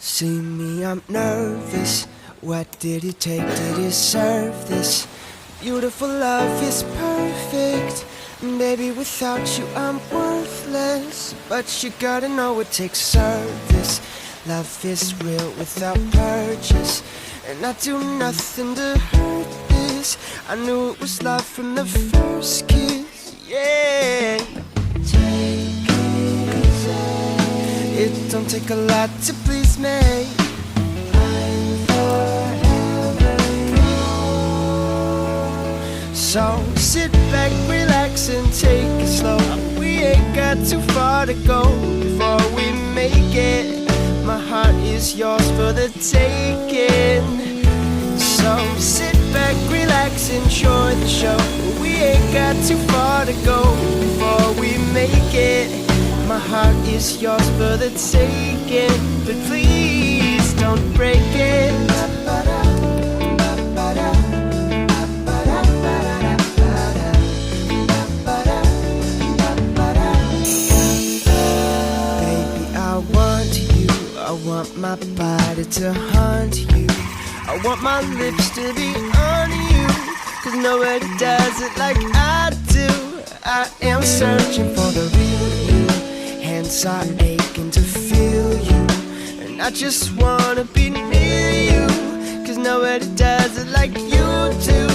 See me, I'm nervous. What did it take to deserve this? Beautiful love is perfect. Baby, without you I'm worthless. But you gotta know it takes service. Love is real without purchase. And I do nothing to hurt this. I knew it was love from the first kiss. Yeah. Take it easy. It don't take a lot to please me. I'm forever yours. So sit back, relax and take it slow. We ain't got too far to go before we make it. My heart is yours for the taking. So sit back, relax, enjoy the show. We ain't got too far to go before we make it. My heart is yours for the taking. But please don't break it. Baby, I want you. I want my body to haunt you. I want my lips to be on you, 'cause nobody does it like I do. I am searching for the real you. Hands are aching to feel you. And I just wanna be near you, 'cause nobody does it like you do.